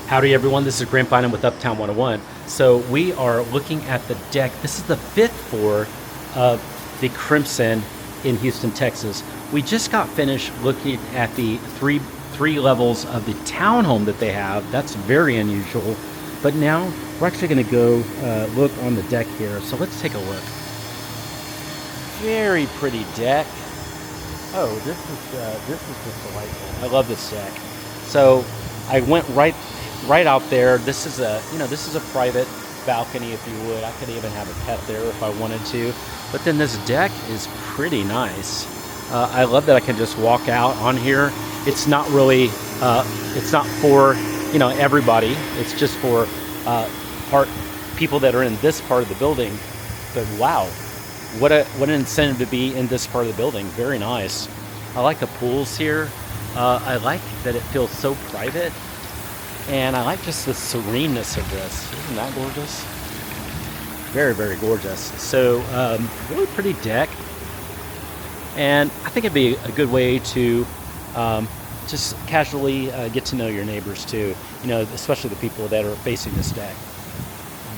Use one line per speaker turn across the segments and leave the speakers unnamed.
Howdy everyone, this is Grant Bynum with Uptown 101. So we are looking at the deck. This is the fifth floor of the Crimson in Houston, Texas. We just got finished looking at the three levels of the townhome that they have. That's very unusual. But now we're actually gonna go look on the deck here. So let's take a look. Very pretty deck. Oh, this is just delightful. I love this deck. So I went right out there. This is a private balcony, if you would. I could even have a pet there if I wanted to. But then this deck is pretty nice. I love that I can just walk out on here. It's not really, it's not for everybody. It's just for people that are in this part of the building. But wow, what an incentive to be in this part of the building. Very nice. I like the pools here. I like that it feels so private. And I like just the sereneness of this. Isn't that gorgeous? Very, very gorgeous. So, really pretty deck. And I think it'd be a good way to just casually get to know your neighbors too. Especially the people that are facing this deck.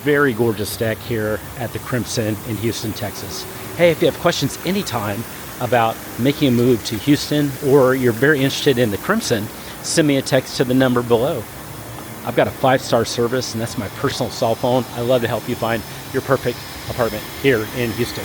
Very gorgeous deck here at the Crimson in Houston, Texas. Hey, if you have questions anytime about making a move to Houston, or you're very interested in the Crimson, send me a text to the number below. I've got a 5-star service, and that's my personal cell phone. I love to help you find your perfect apartment here in Houston.